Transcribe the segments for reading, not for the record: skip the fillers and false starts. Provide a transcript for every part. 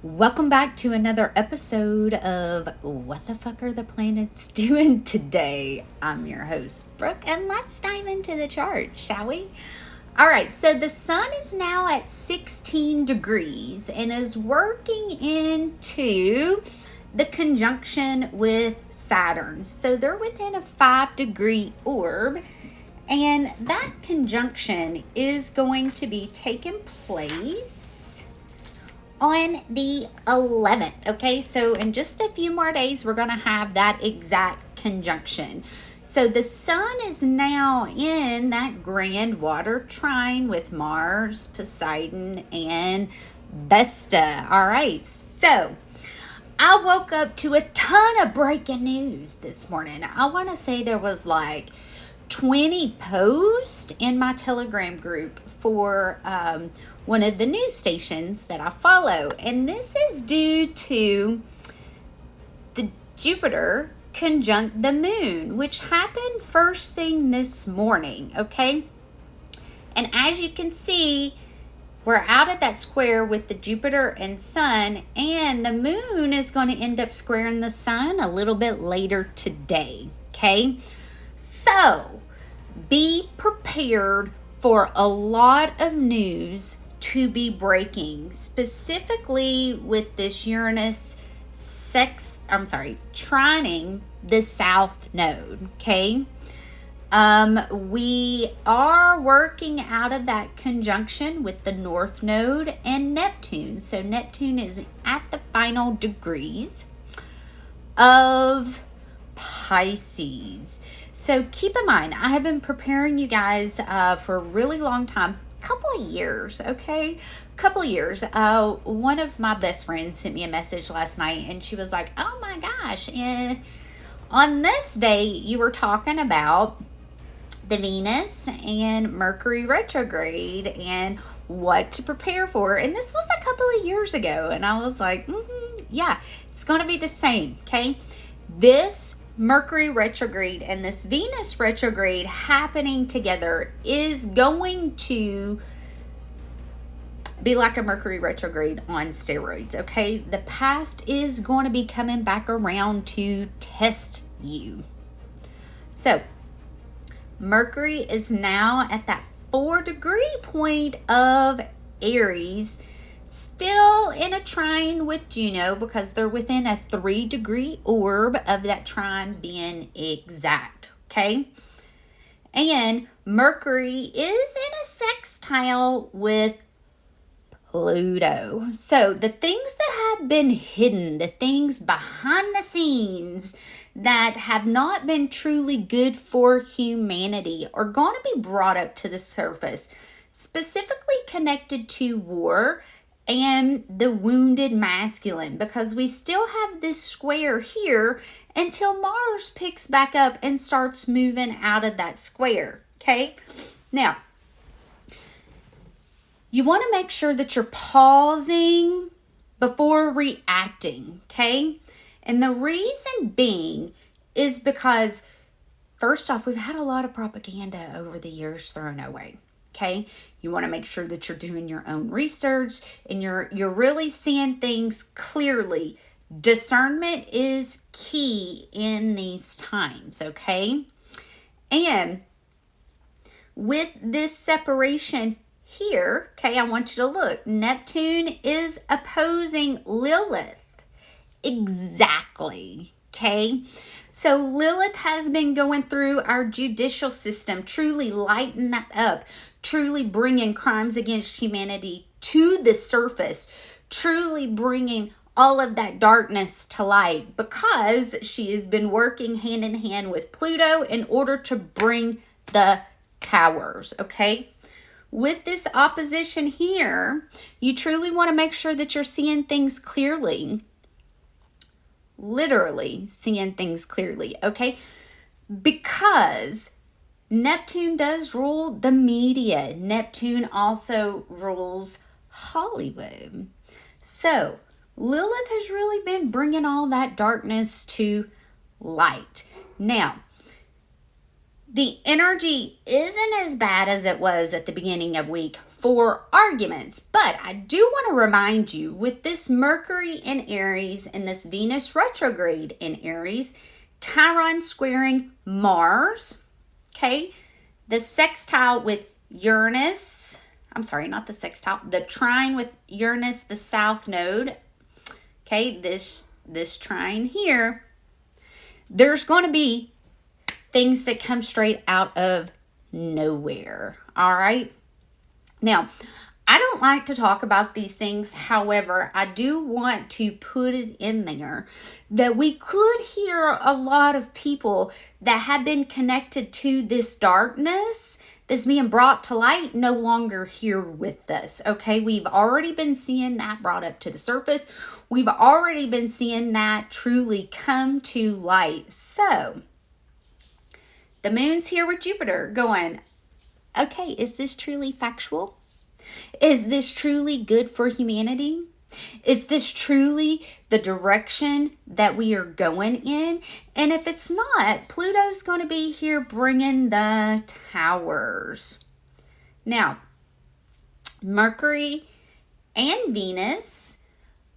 Welcome back to another episode of What the Fuck Are the Planets Doing Today? I'm your host, Brooke, and let's dive into the chart, shall we? All right, so the sun is now at 16 degrees and is working into the conjunction with Saturn. So they're within a 5-degree orb, and that conjunction is going to be taking place on the 11th. Okay, so in just a few more days, we're going to have that exact conjunction. So the sun is now in that grand water trine with Mars, Poseidon, and Vesta. All right, so I woke up to a ton of breaking news this morning. I want to say there was like 20 posts in my Telegram group for one of the news stations that I follow. And this is due to the Jupiter conjunct the moon, which happened first thing this morning, okay? And as you can see, we're out of that square with the Jupiter and sun, and the moon is going to end up squaring the sun a little bit later today, okay? So, be prepared for a lot of news to be breaking, specifically with this Uranus trining the South Node, okay? We are working out of that conjunction with the North Node and Neptune. So Neptune is at the final degrees of Pisces. So keep in mind, I have been preparing you guys for a really long time, couple of years, okay? Couple of years. One of my best friends sent me a message last night, and she was like, oh my gosh, on this day, you were talking about the Venus and Mercury retrograde and what to prepare for. And this was a couple of years ago. And I was like, yeah, it's going to be the same, okay? This Mercury retrograde and this Venus retrograde happening together is going to be like a Mercury retrograde on steroids, okay? The past is going to be coming back around to test you. So, Mercury is now at that 4-degree point of Aries, still in a trine with Juno because they're within a 3-degree orb of that trine being exact, okay? And Mercury is in a sextile with Pluto. So the things that have been hidden, the things behind the scenes that have not been truly good for humanity are going to be brought up to the surface, specifically connected to war and the wounded masculine, because we still have this square here until Mars picks back up and starts moving out of that square, okay? Now, you want to make sure that you're pausing before reacting, okay? And the reason being is because, first off, we've had a lot of propaganda over the years thrown away, okay? You want to make sure that you're doing your own research and you're really seeing things clearly. Discernment is key in these times, okay? And with this separation here, okay, I want you to look. Neptune is opposing Lilith. Exactly, okay? So Lilith has been going through our judicial system, truly lighting that up, truly bringing crimes against humanity to the surface, truly bringing all of that darkness to light, because she has been working hand in hand with Pluto in order to bring the towers, okay? With this opposition here, you truly want to make sure that you're seeing things clearly. Literally seeing things clearly, okay? Because Neptune does rule the media. Neptune also rules Hollywood. So, Lilith has really been bringing all that darkness to light. Now, the energy isn't as bad as it was at the beginning of week for arguments. But I do want to remind you, with this Mercury in Aries and this Venus retrograde in Aries, Chiron squaring Mars, okay, the sextile with Uranus, I'm sorry, not the sextile, the trine with Uranus, the south node, okay, this trine here, there's going to be things that come straight out of nowhere, all right? Now, I don't like to talk about these things. However, I do want to put it in there that we could hear a lot of people that have been connected to this darkness that's being brought to light no longer here with us, okay? We've already been seeing that brought up to the surface. We've already been seeing that truly come to light. So, the moon's here with Jupiter going, okay, is this truly factual? Is this truly good for humanity? Is this truly the direction that we are going in? And if it's not, Pluto's going to be here bringing the towers. Now, Mercury and Venus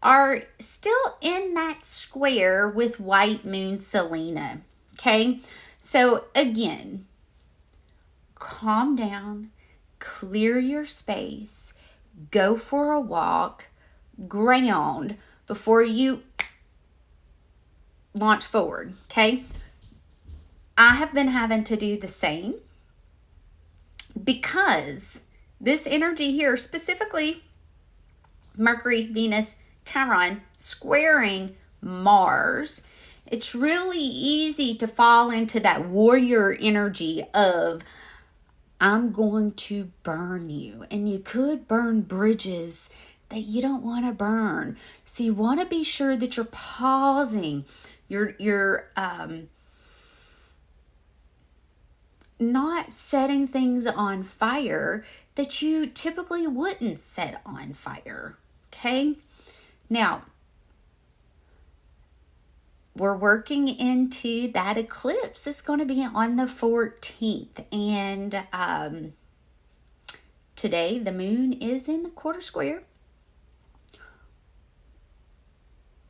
are still in that square with white moon Selena. Okay? So again, calm down, clear your space, go for a walk, ground before you launch forward, okay? I have been having to do the same because this energy here, specifically Mercury, Venus, Chiron, squaring Mars, it's really easy to fall into that warrior energy of, I'm going to burn you. And you could burn bridges that you don't want to burn. So you want to be sure that you're pausing. You're not setting things on fire that you typically wouldn't set on fire. Okay? Now, we're working into that eclipse. It's going to be on the 14th. And today, the moon is in the quarter square.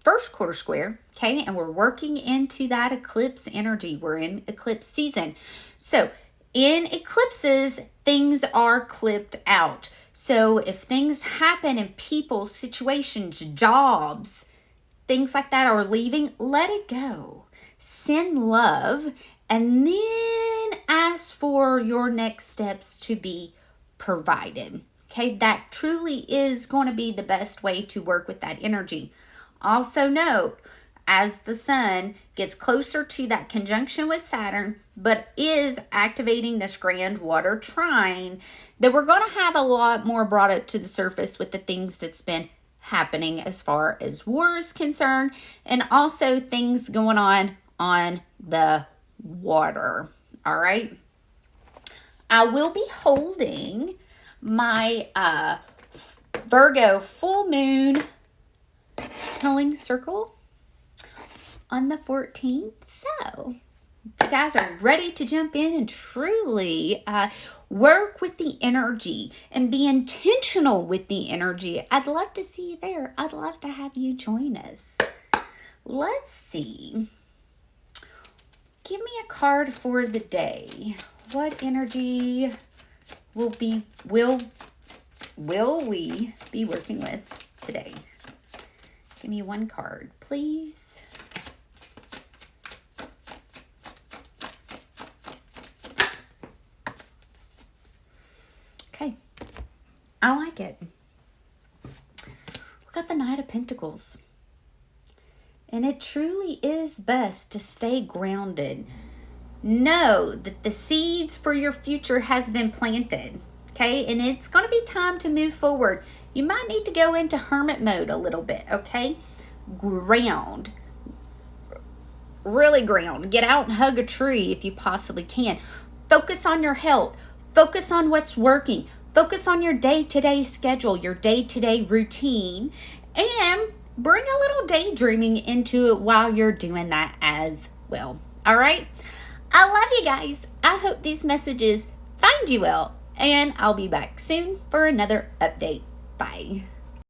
First quarter square, okay? And we're working into that eclipse energy. We're in eclipse season. So, in eclipses, things are clipped out. So, if things happen in people, situations, jobs, things like that are leaving, let it go. Send love and then ask for your next steps to be provided. Okay, that truly is going to be the best way to work with that energy. Also note, as the sun gets closer to that conjunction with Saturn, but is activating this grand water trine, that we're going to have a lot more brought up to the surface with the things that's been happening as far as war is concerned, and also things going on the water. All right. I will be holding my Virgo full moon healing circle on the 14th. So if you guys are ready to jump in and truly work with the energy and be intentional with the energy, I'd love to see you there. I'd love to have you join us. Let's see. Give me a card for the day. What energy will we be working with today? Give me one card, please. Okay, I like it. We got the Knight of Pentacles. And it truly is best to stay grounded. Know that the seeds for your future has been planted. Okay, and it's going to be time to move forward. You might need to go into hermit mode a little bit, okay? Ground. Really ground. Get out and hug a tree if you possibly can. Focus on your health. Focus on what's working. Focus on your day-to-day schedule, your day-to-day routine, and bring a little daydreaming into it while you're doing that as well. All right? I love you guys. I hope these messages find you well. and I'll be back soon for another update. Bye.